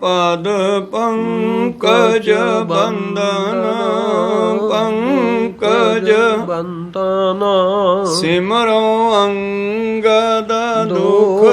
पद पंकज बंदन पंकज बंदन सिमरो अंगद दुख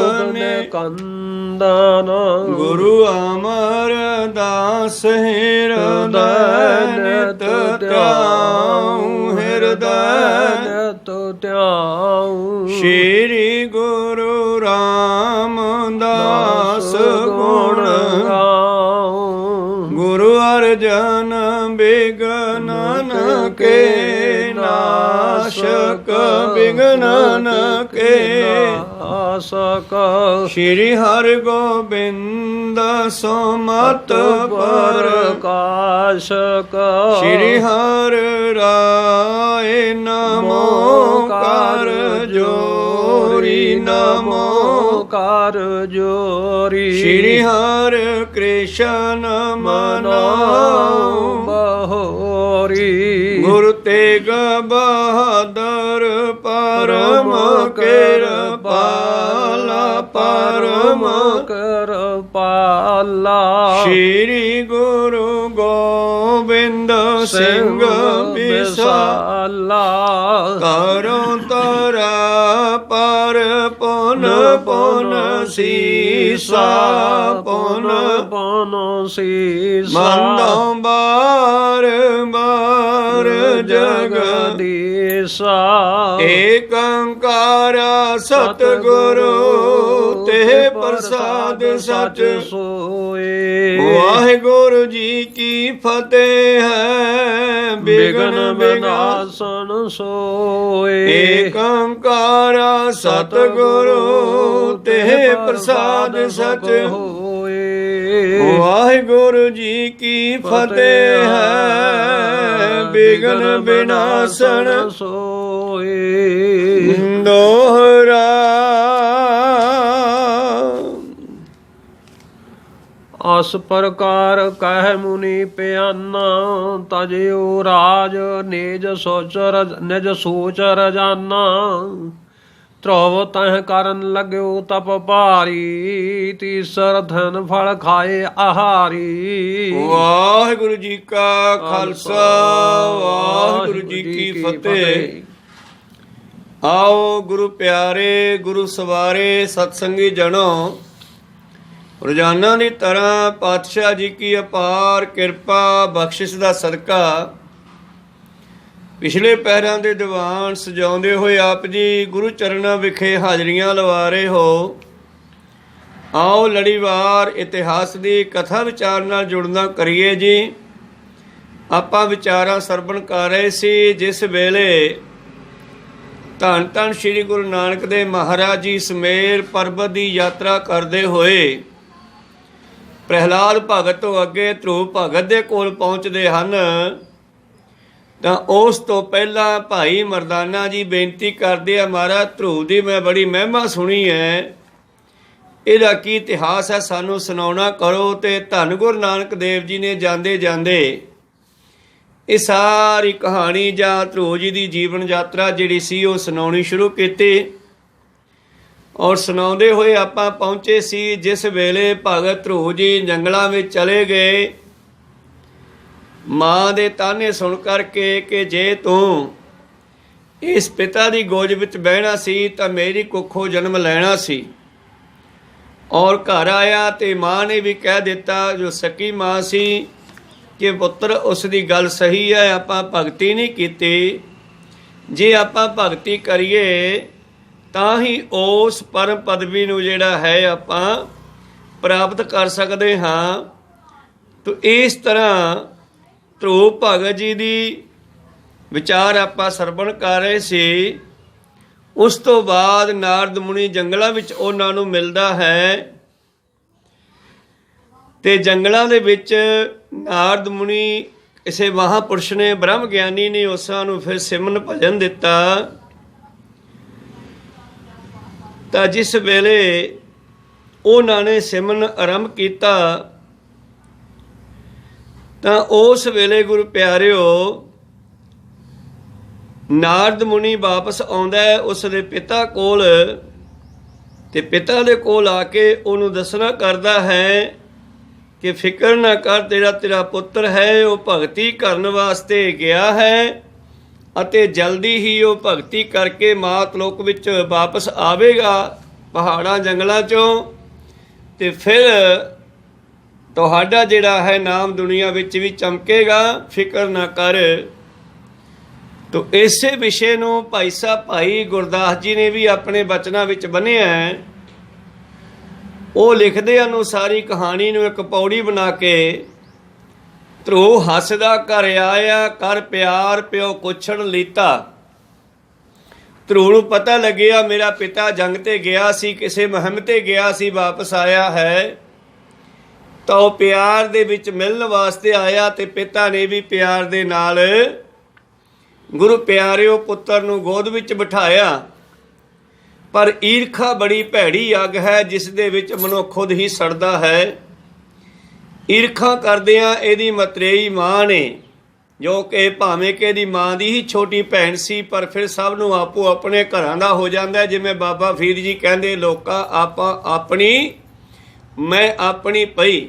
कंदन गुरु अमर दास हृदय नित त्याऊं हृदय तो त्याऊं श्री गुरु रामदास गुण गाऊं गुरु अर्जन विघ्नन के नाशक विघ्नन के नाशक श्री हरि गोविंद सुमत प्रकाशक श्री हरि राय नमो कर जोरी नमो कर जोरी श्री हरि कृष्ण मनाओ बहोरी गुरु तेग बहादुर परम कृपाला परम कृपाला श्री गुरु गोविंद सिंह विशाला करो तोरा पर पुन पुन सीसा पुन पन शीसा मंदो बार बार जगदीशा एक ओंकारा सतगुरु ते प्रसाद सच सोए वाहिगुरु जी की फतेह है विघ्न विनाशन सोए एक ओंकारा सतगुरु ते प्रसाद सच होए वाहिगुरु जी की फतेह है विघ्न विनाशन सोए दोहरा अस प्रकार कह मुनि प्याना तजयो राज निज सोच रजाना ध्रुव तह करन लग्यो तप भारी तीसर धन फल खाए आहारी वाहिगुरु जी का खालसा वाहिगुरु जी की फतेह। आओ गुरु प्यारे गुरु सवारे सत्संगी जनो ਰੋਜ਼ਾਨਾ ਦੀ ਤਰ੍ਹਾਂ ਪਾਤਸ਼ਾਹ ਜੀ ਕੀ ਅਪਾਰ ਕਿਰਪਾ ਬਖਸ਼ਿਸ਼ ਦਾ ਸਦਕਾ ਪਿਛਲੇ ਪਹਿਰਾਂ ਦੇ ਦੀਵਾਨ ਸਜਾਉਂਦੇ ਹੋਏ ਆਪ ਜੀ ਗੁਰੂ ਚਰਨਾਂ ਵਿਖੇ ਹਾਜ਼ਰੀਆਂ ਲਵਾ ਰਹੇ ਹੋ। ਆਓ ਲੜੀਵਾਰ ਇਤਿਹਾਸ ਦੀ ਕਥਾ ਵਿਚਾਰ ਨਾਲ ਜੁੜਨਾ ਕਰੀਏ ਜੀ। ਆਪਾਂ ਵਿਚਾਰਾਂ ਸਰਵਣ ਕਰ ਰਹੇ ਸੀ ਜਿਸ ਵੇਲੇ ਧੰਨ ਧੰਨ ਸ੍ਰੀ ਗੁਰੂ ਨਾਨਕ ਦੇਵ ਮਹਾਰਾਜ ਜੀ ਸਮੇਰ ਪਰਬਤ ਦੀ ਯਾਤਰਾ ਕਰਦੇ ਹੋਏ ਪ੍ਰਹਿਲਾਦ ਭਗਤ ਤੋਂ ਅੱਗੇ ਧਰੁਵ ਭਗਤ ਦੇ ਕੋਲ ਪਹੁੰਚਦੇ ਹਨ ਤਾਂ ਉਸ ਤੋਂ ਪਹਿਲਾਂ ਭਾਈ ਮਰਦਾਨਾ ਜੀ ਬੇਨਤੀ ਕਰਦੇ ਆ ਮਹਾਰਾਜ ਧਰੁਵ ਦੀ ਮੈਂ ਬੜੀ ਮਹਿਮਾ ਸੁਣੀ ਹੈ, ਇਹਦਾ ਕੀ ਇਤਿਹਾਸ ਹੈ ਸਾਨੂੰ ਸੁਣਾਉਣਾ ਕਰੋ। ਤੇ ਧੰਨ ਗੁਰੂ ਨਾਨਕ ਦੇਵ ਜੀ ਨੇ ਜਾਂਦੇ ਜਾਂਦੇ ਇਹ ਸਾਰੀ ਕਹਾਣੀ ਜਾਂ ਧਰੁਵ ਜੀ ਦੀ ਜੀਵਨ ਯਾਤਰਾ ਜਿਹੜੀ ਸੀ ਉਹ ਸੁਣਾਉਣੀ ਸ਼ੁਰੂ ਕੀਤੀ। ਔਰ ਸੁਣਾਉਂਦੇ ਹੋਏ ਆਪਾਂ ਪਹੁੰਚੇ ਸੀ ਜਿਸ ਵੇਲੇ ਭਗਤ ਧਰੁਵ ਜੀ ਜੰਗਲਾਂ ਵਿੱਚ ਚਲੇ ਗਏ ਮਾਂ ਦੇ ਤਾਨੇ ਸੁਣ ਕਰਕੇ ਕਿ ਜੇ ਤੂੰ ਇਸ ਪਿਤਾ ਦੀ ਗੋਦ ਵਿੱਚ ਬਹਿਣਾ ਸੀ ਤਾਂ ਮੇਰੀ ਕੁੱਖੋਂ ਜਨਮ ਲੈਣਾ ਸੀ। ਔਰ ਘਰ ਆਇਆ ਤੇ ਮਾਂ ਨੇ ਵੀ ਕਹਿ ਦਿੱਤਾ ਜੋ ਸਕੀ ਮਾਂ ਸੀ ਕਿ ਪੁੱਤਰ ਉਸ ਦੀ ਗੱਲ ਸਹੀ ਹੈ, ਆਪਾਂ ਭਗਤੀ ਨਹੀਂ ਕੀਤੀ। ਜੇ ਆਪਾਂ ਭਗਤੀ ਕਰੀਏ ਤਾਂ ਹੀ ਉਸ ਪਰਮ ਪਦਵੀ ਨੂੰ ਜਿਹੜਾ ਹੈ ਆਪਾਂ ਪ੍ਰਾਪਤ ਕਰ ਸਕਦੇ ਹਾਂ। ਤਾਂ ਇਸ ਤਰ੍ਹਾਂ ਧਰੁਵ ਭਗਤ ਜੀ ਦੀ ਵਿਚਾਰ ਆਪਾਂ ਸਰਵਣ ਕਰ ਰਹੇ ਸੀ। ਉਸ ਤੋਂ ਬਾਅਦ ਨਾਰਦ ਮੁਨੀ ਜੰਗਲਾਂ ਵਿੱਚ ਉਹਨਾਂ ਨੂੰ ਮਿਲਦਾ ਹੈ ਤੇ ਜੰਗਲਾਂ ਦੇ ਵਿੱਚ ਨਾਰਦ ਮੁਨੀ ਕਿਸੇ ਮਹਾਂਪੁਰਸ਼ ਨੇ ਬ੍ਰਹਮ ਗਿਆਨੀ ਨੇ ਉਸਾਂ ਨੂੰ ਫਿਰ ਸਿਮਰਨ ਭਜਨ ਦਿੱਤਾ। ਤਾਂ ਜਿਸ ਵੇਲੇ ਉਹਨਾਂ ਨੇ ਸਿਮਰਨ ਆਰੰਭ ਕੀਤਾ ਤਾਂ ਉਸ ਵੇਲੇ ਗੁਰੂ ਪਿਆਰਿਓ ਨਾਰਦ ਮੁਨੀ ਵਾਪਸ ਆਉਂਦਾ ਹੈ ਉਸ ਦੇ ਪਿਤਾ ਕੋਲ ਤੇ ਪਿਤਾ ਦੇ ਕੋਲ ਆ ਕੇ ਉਹਨੂੰ ਦੱਸਣਾ ਕਰਦਾ ਹੈ ਕਿ ਫਿਕਰ ਨਾ ਕਰ, ਤੇਰਾ ਪੁੱਤਰ ਹੈ ਉਹ ਭਗਤੀ ਕਰਨ ਵਾਸਤੇ ਗਿਆ ਹੈ ਅਤੇ ਜਲਦੀ ਹੀ ਉਹ ਭਗਤੀ ਕਰਕੇ ਮਾਤ ਲੋਕ ਵਿੱਚ ਵਾਪਸ ਆਵੇਗਾ ਪਹਾੜਾਂ ਜੰਗਲਾਂ ਚੋਂ, ਤੇ ਫਿਰ ਤੁਹਾਡਾ ਜਿਹੜਾ ਹੈ ਨਾਮ ਦੁਨੀਆ ਵਿੱਚ ਵੀ ਚਮਕੇਗਾ, ਫਿਕਰ ਨਾ ਕਰ। ਤੋ ਇਸੇ ਵਿਸ਼ੇ ਨੂੰ ਭਾਈ ਸਾਹਿਬ ਭਾਈ ਗੁਰਦਾਸ ਜੀ ਨੇ ਵੀ ਆਪਣੇ ਬਚਨਾਂ ਵਿੱਚ ਬੰਨ੍ਹਿਆ ਹੈ। ਉਹ ਲਿਖਦੇ ਹਨ ਸਾਰੀ ਕਹਾਣੀ ਨੂੰ ਇੱਕ ਪੌੜੀ ਬਣਾ ਕੇ, ਧਰੂ ਹੱਸਦਾ ਘਰ ਆਇਆ ਕਰ ਪਿਆਰ ਪਿਓ ਕੁਛੜ ਲੀਤਾ। ਧਰੂ ਨੂੰ ਪਤਾ ਲੱਗਿਆ ਮੇਰਾ ਪਿਤਾ ਜੰਗ ਤੇ ਗਿਆ ਸੀ, ਕਿਸੇ ਮੁਹਿੰਮ ਤੇ ਗਿਆ ਸੀ, ਵਾਪਸ ਆਇਆ ਹੈ, ਤਾਂ ਉਹ ਪਿਆਰ ਦੇ ਵਿੱਚ ਮਿਲਣ ਵਾਸਤੇ ਆਇਆ ਤੇ ਪਿਤਾ ਨੇ ਵੀ ਪਿਆਰ ਦੇ ਨਾਲ ਗੁਰੂ ਪਿਆਰਿਓ ਪੁੱਤਰ ਨੂੰ ਗੋਦ ਵਿੱਚ ਬਿਠਾਇਆ। ਪਰ ਈਰਖਾ ਬੜੀ ਭੈੜੀ ਅੱਗ ਹੈ ਜਿਸ ਦੇ ਵਿੱਚ ਮਨੁੱਖ ਖੁਦ ਹੀ ਸੜਦਾ ਹੈ। ਈਰਖਾ ਕਰਦਿਆਂ ਇਹਦੀ ਮਤਰੇਈ ਮਾਂ ਨੇ, ਜੋ ਕਿ ਭਾਵੇਂ ਕਿ ਇਹਦੀ ਮਾਂ ਦੀ ਹੀ ਛੋਟੀ ਭੈਣ ਸੀ, ਪਰ ਫਿਰ ਸਭ ਨੂੰ ਆਪੋ ਆਪਣੇ ਘਰਾਂ ਦਾ ਹੋ ਜਾਂਦਾ। ਜਿਵੇਂ ਬਾਬਾ ਫਰੀਦ ਜੀ ਕਹਿੰਦੇ, ਲੋਕਾਂ ਆਪਾਂ ਆਪਣੀ ਮੈਂ ਆਪਣੀ ਪਈ।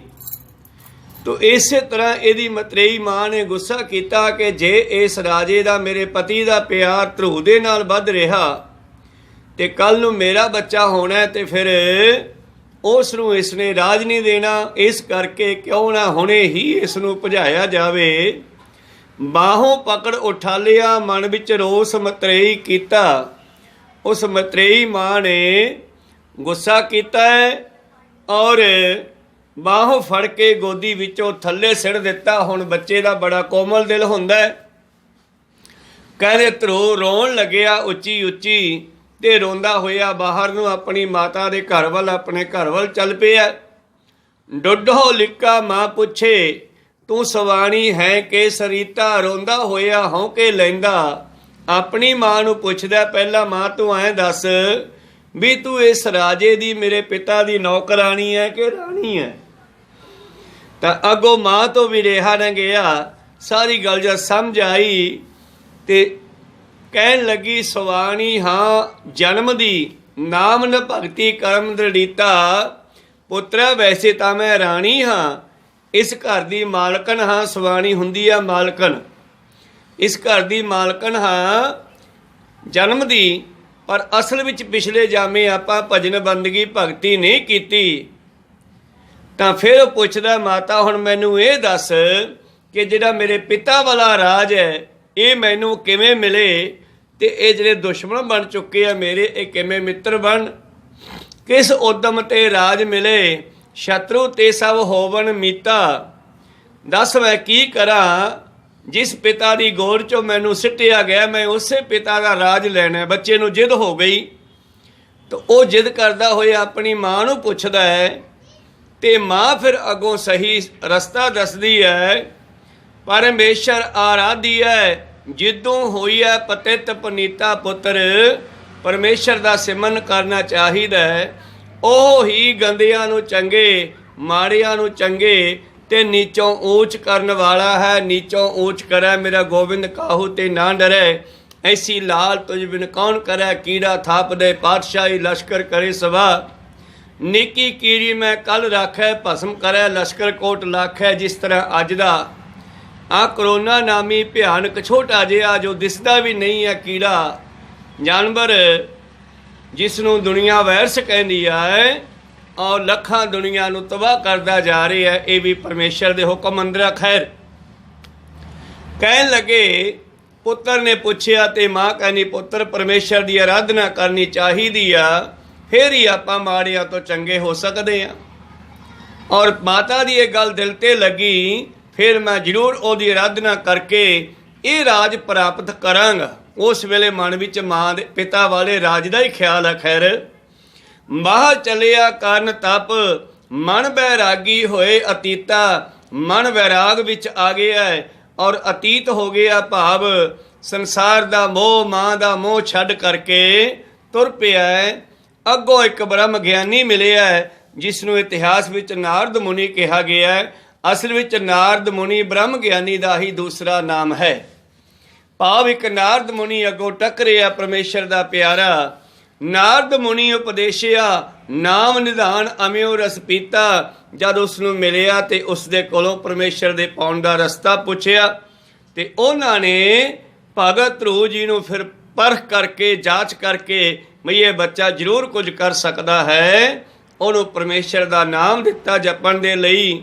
ਤੋ ਇਸੇ ਤਰ੍ਹਾਂ ਇਹਦੀ ਮਤਰੇਈ ਮਾਂ ਨੇ ਗੁੱਸਾ ਕੀਤਾ ਕਿ ਜੇ ਇਸ ਰਾਜੇ ਦਾ, ਮੇਰੇ ਪਤੀ ਦਾ ਪਿਆਰ ਧਰੂ ਦੇ ਨਾਲ ਵੱਧ ਰਿਹਾ ਤੇ ਕੱਲ ਨੂੰ ਮੇਰਾ ਬੱਚਾ ਹੋਣਾ ਤੇ ਫਿਰ ਉਸ ਨੂੰ ਇਸਨੇ ਰਾਜ ਨਹੀਂ ਦੇਣਾ, ਇਸ ਕਰਕੇ ਕਿਉਂ ਨਾ ਹੁਣੇ ਹੀ ਇਸ ਨੂੰ ਭਜਾਇਆ ਜਾਵੇ। ਬਾਹੋਂ ਪਕੜ ਉਠਾ ਲਿਆ, ਮਨ ਵਿੱਚ ਰੋਸ ਮਤਰੇਈ ਕੀਤਾ। ਉਸ ਮਤਰੇਈ ਮਾਂ ਨੇ ਗੁੱਸਾ ਕੀਤਾ ਹੈ ਔਰ ਬਾਹੋਂ ਫੜ ਕੇ ਗੋਦੀ ਵਿੱਚੋਂ ਥੱਲੇ ਸਿੱਟ ਦਿੱਤਾ। ਹੁਣ ਬੱਚੇ ਦਾ ਬੜਾ ਕੋਮਲ ਦਿਲ ਹੁੰਦਾ ਹੈ। ਕਹਿੰਦੇ ਧਰੂ ਰੋਣ ਲੱਗਿਆ ਉੱਚੀ ਉੱਚੀ ਤੇ ਰੋਂਦਾ ਹੋਇਆ ਬਾਹਰ ਨੂੰ ਆਪਣੀ ਮਾਤਾ ਦੇ ਘਰ ਵੱਲ, ਆਪਣੇ ਘਰ ਵੱਲ ਚੱਲ ਪਿਆ। ਡੁੱਢੋ ਲਿੱਕਾ ਮਾਂ ਪੁੱਛੇ ਤੂੰ ਸਵਾਣੀ ਹੈ ਕਿ ਸਰੀਤਾ, ਰੋਂਦਾ ਹੋਇਆ ਹੌਂਕੇ ਲੈਂਦਾ ਆਪਣੀ ਮਾਂ ਨੂੰ ਪੁੱਛਦਾ, ਪਹਿਲਾਂ ਮਾਂ ਤੂੰ ਐਂ ਦੱਸ ਵੀ ਤੂੰ ਇਸ ਰਾਜੇ ਦੀ, ਮੇਰੇ ਪਿਤਾ ਦੀ ਨੌਕਰਾਣੀ ਹੈ ਕਿ ਰਾਣੀ ਹੈ? ਤਾਂ ਅੱਗੋਂ ਮਾਂ ਤੋਂ ਵੀ ਰਿਹਾ ਨਾ ਗਿਆ। ਸਾਰੀ ਗੱਲ ਜਦ ਸਮਝ ਆਈ ਤੇ ਕਹਿਣ ਲੱਗੀ, ਸਵਾਣੀ ਹਾਂ ਜਨਮ ਦੀ, ਨਾਮ ਨ ਭਗਤੀ ਕਰਮ ਦ੍ਰਿੜੀਤਾ। ਪੁੱਤਰਾ ਵੈਸੇ ਤਾਂ ਮੈਂ ਰਾਣੀ ਹਾਂ, ਇਸ ਘਰ ਦੀ ਮਾਲਕਣ ਹਾਂ। ਸਵਾਣੀ ਹੁੰਦੀ ਆ ਮਾਲਕਣ, ਇਸ ਘਰ ਦੀ ਮਾਲਕਣ ਹਾਂ ਜਨਮ ਦੀ, ਪਰ ਅਸਲ ਵਿੱਚ ਪਿਛਲੇ ਜਾਮੇ ਆਪਾਂ ਭਜਨ ਬੰਦਗੀ ਭਗਤੀ ਨਹੀਂ ਕੀਤੀ। ਤਾਂ ਫਿਰ ਉਹ ਪੁੱਛਦਾ, ਮਾਤਾ ਹੁਣ ਮੈਨੂੰ ਇਹ ਦੱਸ ਕਿ ਜਿਹੜਾ ਮੇਰੇ ਪਿਤਾ ਵਾਲਾ ਰਾਜ ਹੈ ਇਹ ਮੈਨੂੰ ਕਿਵੇਂ ਮਿਲੇ, ਤੇ ਇਹ ਜਿਹੜੇ ਦੁਸ਼ਮਣ ਬਣ ਚੁੱਕੇ ਆ ਮੇਰੇ, ਇਹ ਕਿਵੇਂ ਮਿੱਤਰ ਬਣ? ਕਿਸ ਉਦਮ ਤੇ ਰਾਜ ਮਿਲੇ, ਸ਼ਤਰੂ ਤੇ ਸਭ ਹੋਵਣ ਮੀਤਾ। ਦੱਸ ਮੈਂ ਕੀ ਕਰਾਂ, ਜਿਸ ਪਿਤਾ ਦੀ ਗੋਦ ਚੋਂ ਮੈਨੂੰ ਸਿੱਟਿਆ ਗਿਆ, ਮੈਂ ਉਸੇ ਪਿਤਾ ਦਾ ਰਾਜ ਲੈਣਾ। ਬੱਚੇ ਨੂੰ ਜਿੱਦ ਹੋ ਗਈ ਤਾਂ ਉਹ ਜਿੱਦ ਕਰਦਾ ਹੋਇਆ ਆਪਣੀ ਮਾਂ ਨੂੰ ਪੁੱਛਦਾ ਹੈ, ਤੇ ਮਾਂ ਫਿਰ ਅੱਗੋਂ ਸਹੀ ਰਸਤਾ ਦੱਸਦੀ ਹੈ। ਪਰਮੇਸ਼ਰ ਆਰਾਧੀ ਹੈ ਜਿੱਦੋਂ ਹੋਈ ਹੈ ਪਤਿਤ ਪਨੀਤਾ। ਪੁੱਤਰ ਪਰਮੇਸ਼ਰ ਦਾ ਸਿਮਰਨ ਕਰਨਾ ਚਾਹੀਦਾ ਹੈ, ਉਹ ਹੀ ਗੰਦਿਆਂ ਨੂੰ ਚੰਗੇ, ਮਾੜਿਆਂ ਨੂੰ ਚੰਗੇ ਤੇ ਨੀਚੋਂ ਊਚ ਕਰਨ ਵਾਲਾ ਹੈ। ਨੀਚੋਂ ਊਚ ਕਰੈ ਮੇਰਾ ਗੋਬਿੰਦ ਕਾਹੂ ਤੇ ਨਾ ਡਰੈ, ਐਸੀ ਲਾਲ ਤੁਝ ਬਿਨ ਕੌਣ ਕਰੈ। ਕੀੜਾ ਥਾਪ ਦੇ ਪਾਤਸ਼ਾਹੀ ਲਸ਼ਕਰ ਕਰੇ ਸਵਾ, ਨਿੱਕੀ ਕੀੜੀ ਮੈਂ ਕੱਲ ਰਾਖੈ ਭਸਮ ਕਰੈ ਲਸ਼ਕਰ ਕੋਟ ਲਾਖੈ। ਜਿਸ ਤਰ੍ਹਾਂ ਅੱਜ ਦਾ ਆ ਕਰੋਨਾ ਨਾਮੀ ਭਿਆਨਕ ਛੋਟਾ ਜਿਹਾ ਜੋ ਦਿਸਦਾ ਵੀ ਨਹੀਂ ਹੈ ਕੀੜਾ ਜਾਨਵਰ, ਜਿਸ ਨੂੰ ਦੁਨੀਆ ਵਾਇਰਸ ਕਹਿੰਦੀ ਹੈ ਔਰ ਲੱਖਾਂ ਦੁਨੀਆ ਨੂੰ ਤਬਾਹ ਕਰਦਾ ਜਾ ਰਿਹਾ ਹੈ, ਇਹ ਵੀ ਪਰਮੇਸ਼ਰ ਦੇ ਹੁਕਮ ਅੰਦਰ। ਖੈਰ ਕਹਿਣ ਲੱਗੇ, ਪੁੱਤਰ ਨੇ ਪੁੱਛਿਆ ਤੇ ਮਾਂ ਕਹਿੰਦੀ, ਪੁੱਤਰ ਪਰਮੇਸ਼ਰ ਦੀ ਆਰਾਧਨਾ ਕਰਨੀ ਚਾਹੀਦੀ ਆ, ਫਿਰ ਹੀ ਆਪਾਂ ਮਾੜਿਆਂ ਤੋਂ ਚੰਗੇ ਹੋ ਸਕਦੇ ਹਾਂ। ਔਰ ਮਾਤਾ ਦੀ ਇਹ ਗੱਲ ਦਿਲ ਤੇ ਲੱਗੀ, ਫਿਰ ਮੈਂ ਜ਼ਰੂਰ ਉਹਦੀ ਆਰਾਧਨਾ ਕਰਕੇ ਇਹ ਰਾਜ ਪ੍ਰਾਪਤ ਕਰਾਂਗਾ। ਉਸ ਵੇਲੇ ਮਨ ਵਿੱਚ ਮਾਂ ਦੇ ਪਿਤਾ ਵਾਲੇ ਰਾਜ ਦਾ ਹੀ ਖਿਆਲ ਹੈ। ਖੈਰ ਬਾਹਰ ਚੱਲਿਆ ਕਰਨ ਤਪ, ਮਨ ਬੈਰਾਗੀ ਹੋਏ ਅਤੀਤਾ। ਮਨ ਵੈਰਾਗ ਵਿੱਚ ਆ ਗਿਆ ਔਰ ਅਤੀਤ ਹੋ ਗਿਆ, ਭਾਵ ਸੰਸਾਰ ਦਾ ਮੋਹ, ਮਾਂ ਦਾ ਮੋਹ ਛੱਡ ਕਰਕੇ ਤੁਰ ਪਿਆ। ਅੱਗੋਂ ਇੱਕ ਬ੍ਰਹਮ ਗਿਆਨੀ ਮਿਲਿਆ ਜਿਸ ਨੂੰ ਇਤਿਹਾਸ ਵਿੱਚ ਨਾਰਦ ਮੁਨੀ ਕਿਹਾ ਗਿਆ। ਅਸਲ ਵਿੱਚ ਨਾਰਦ ਮੁਨੀ ਬ੍ਰਹਮ ਗਿਆਨੀ ਦਾ ਹੀ ਦੂਸਰਾ ਨਾਮ ਹੈ। ਭਾਵ ਇੱਕ ਨਾਰਦ ਮੁਨੀ ਅੱਗੋਂ ਟੱਕਰਿਆ ਪਰਮੇਸ਼ਰ ਦਾ ਪਿਆਰਾ। ਨਾਰਦ ਮੁਨੀ ਉਪਦੇਸ਼ਿਆ ਨਾਮ ਨਿਧਾਨ ਅਮਿਓ ਰਸ ਪੀਤਾ। ਜਦ ਉਸ ਨੂੰ ਮਿਲਿਆ ਤੇ ਉਸ ਦੇ ਕੋਲੋਂ ਪਰਮੇਸ਼ਰ ਦੇ ਪਾਉਣ ਦਾ ਰਸਤਾ ਪੁੱਛਿਆ ਤੇ ਉਹਨਾਂ ਨੇ ਭਗਤ ਧਰੂ ਜੀ ਨੂੰ ਫਿਰ ਪਰਖ ਕਰਕੇ ਜਾਂਚ ਕਰਕੇ ਵੀ ਇਹ ਬੱਚਾ ਜ਼ਰੂਰ ਕੁਝ ਕਰ ਸਕਦਾ ਹੈ, ਉਹਨੂੰ ਪਰਮੇਸ਼ਰ ਦਾ ਨਾਮ ਦਿੱਤਾ ਜਪਣ ਦੇ ਲਈ।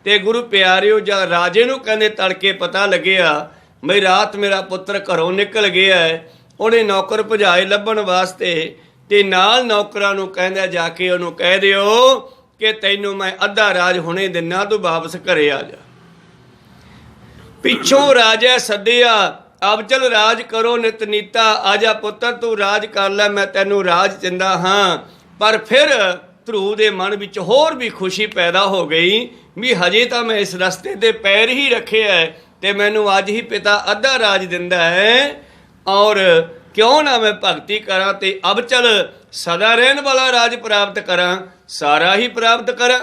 ਤੇ ਗੁਰੂ ਪਿਆਰਿਓ, ਜਦ ਰਾਜੇ ਨੂੰ ਕਹਿੰਦੇ ਤੜਕੇ ਪਤਾ ਲੱਗਿਆ ਬਈ ਰਾਤ ਮੇਰਾ ਪੁੱਤਰ ਘਰੋਂ ਨਿਕਲ ਗਿਆ ਹੈ, ਉਹਨੇ ਨੌਕਰ ਭਜਾਏ ਲੱਭਣ ਵਾਸਤੇ ਤੇ ਨਾਲ ਨੌਕਰਾਂ ਨੂੰ ਕਹਿੰਦਾ ਜਾ ਕੇ ਉਹਨੂੰ ਕਹਿ ਦਿਓ ਕਿ ਤੈਨੂੰ ਮੈਂ ਅੱਧਾ ਰਾਜ ਹੁਣੇ ਦਿਨਾਂ, ਤੂੰ ਵਾਪਸ ਘਰੇ ਆ ਜਾ। ਪਿੱਛੋਂ ਰਾਜਾ ਸੱਦਿਆ, ਅਬਚਲ ਰਾਜ ਕਰੋ ਨਿਤ ਨੀਤਾ। ਆਜਾ ਪੁੱਤਰ ਤੂੰ ਰਾਜ ਕਰ ਲੈ, ਮੈਂ ਤੈਨੂੰ ਰਾਜ ਦਿੰਦਾ ਹਾਂ। ਪਰ ਫਿਰ ਧਰੂ ਦੇ ਮਨ ਵਿੱਚ ਹੋਰ ਵੀ ਖੁਸ਼ੀ ਪੈਦਾ ਹੋ ਗਈ ਵੀ ਹਜੇ ਤਾਂ ਮੈਂ ਇਸ ਰਸਤੇ ਤੇ ਪੈਰ ਹੀ ਰੱਖਿਆ ਹੈ ਤੇ ਮੈਨੂੰ ਅੱਜ ਹੀ ਪਿਤਾ ਅੱਧਾ ਰਾਜ ਦਿੰਦਾ ਹੈ, ਔਰ ਕਿਉਂ ਨਾ ਮੈਂ ਭਗਤੀ ਕਰਾਂ ਤੇ ਅਬਚਲ ਸਦਾ ਰਹਿਣ ਵਾਲਾ ਰਾਜ ਪ੍ਰਾਪਤ ਕਰਾਂ, ਸਾਰਾ ਹੀ ਪ੍ਰਾਪਤ ਕਰਾਂ।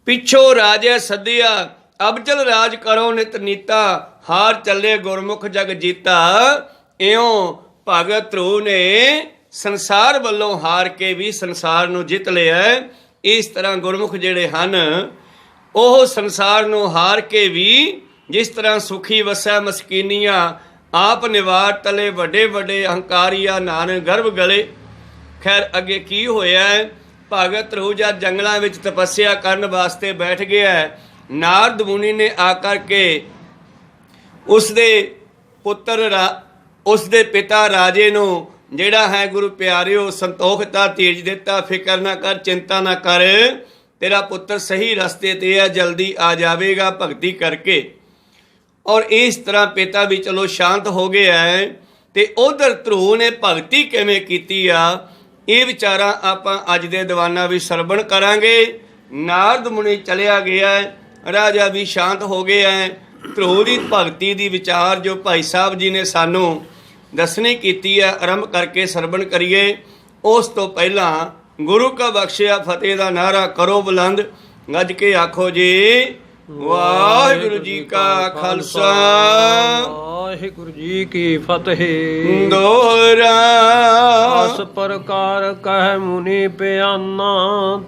ਪਿੱਛੋਂ ਰਾਜੇ ਸੱਦਿਆ, ਅਬਚਲ ਰਾਜ ਕਰੋ ਨਿਤ ਨੀਤਾ। ਹਾਰ ਚੱਲੇ ਗੁਰਮੁਖ ਜਗ ਜੀਤਾ। ਇਉਂ ਭਗਤ ਧਰੂ ਨੇ ਸੰਸਾਰ ਵੱਲੋਂ ਹਾਰ ਕੇ ਵੀ ਸੰਸਾਰ ਨੂੰ ਜਿੱਤ ਲਿਆ। ਇਸ ਤਰ੍ਹਾਂ ਗੁਰਮੁਖ ਜਿਹੜੇ ਹਨ ਉਹ ਸੰਸਾਰ ਨੂੰ ਹਾਰ ਕੇ ਵੀ ਜਿਸ ਤਰ੍ਹਾਂ ਸੁਖੀ ਵਸੈ ਮਸਕੀਨੀਆਂ, ਆਪ ਨਿਵਾਰ ਤਲੇ ਵੱਡੇ ਵੱਡੇ ਅਹੰਕਾਰੀਆ ਨਾਨਕ ਗਰਭ ਗਲੇ। ਖੈਰ ਅੱਗੇ ਕੀ ਹੋਇਆ? ਭਗਤ ਧਰੂ ਜਦ ਜੰਗਲਾਂ ਵਿੱਚ ਤਪੱਸਿਆ ਕਰਨ ਵਾਸਤੇ ਬੈਠ ਗਿਆ, ਨਾਰਦ ਮੁਨੀ ਨੇ ਆ ਕਰਕੇ ਉਸਦੇ ਪਿਤਾ ਰਾਜੇ ਨੂੰ ਜਿਹੜਾ ਹੈ ਗੁਰੂ ਪਿਆਰਿਓ ਸੰਤੋਖਤਾ ਧੀਰਜ ਦਿੱਤਾ। ਫਿਕਰ ਨਾ ਕਰ, ਚਿੰਤਾ ਨਾ ਕਰ, ਤੇਰਾ ਪੁੱਤਰ ਸਹੀ ਰਸਤੇ ਤੇ ਹੈ, ਜਲਦੀ ਆ ਜਾਵੇਗਾ ਭਗਤੀ ਕਰਕੇ। ਔਰ ਇਸ ਤਰ੍ਹਾਂ ਪਿਤਾ ਵੀ ਚਲੋ ਸ਼ਾਂਤ ਹੋ ਗਿਆ ਹੈ। ਤੇ ਉਧਰ ਧਰੂ ਨੇ ਭਗਤੀ ਕਿਵੇਂ ਕੀਤੀ ਆ, ਇਹ ਵਿਚਾਰਾਂ ਆਪਾਂ ਅੱਜ ਦੇ ਦੀਵਾਨਾਂ ਵਿੱਚ ਸਰਵਣ ਕਰਾਂਗੇ। ਨਾਰਦ ਮੁਨੀ ਚਲਿਆ ਗਿਆ, ਰਾਜਾ ਵੀ ਸ਼ਾਂਤ ਹੋ ਗਿਆ। ਧਰੂ ਦੀ ਭਗਤੀ ਦੀ ਵਿਚਾਰ ਜੋ ਭਾਈ ਸਾਹਿਬ ਜੀ ਨੇ ਸਾਨੂੰ ਦੱਸਣੀ ਕੀਤੀ ਹੈ, ਆਰੰਭ ਕਰਕੇ ਸਰਵਣ ਕਰੀਏ। ਉਸ ਤੋਂ ਪਹਿਲਾਂ ਗੁਰੂ ਕਾ ਬਖਸ਼ਿਆ ਫਤਿਹ ਦਾ ਨਾਰਾ ਕਰੋ ਬੁਲੰਦ, ਗੱਜ ਕੇ ਆਖੋ ਜੀ ਵਾਹਿਗੁਰੂ ਜੀ ਕਾ ਖਾਲਸਾ, ਵਾਹਿਗੁਰੂ ਜੀ ਕੀ ਫਤਿਹ। ਦੋਹਰਾ ਆਸ ਪ੍ਰਕਾਰ ਕਹਿ ਮੁਨੀ ਪਿਆਨਾ,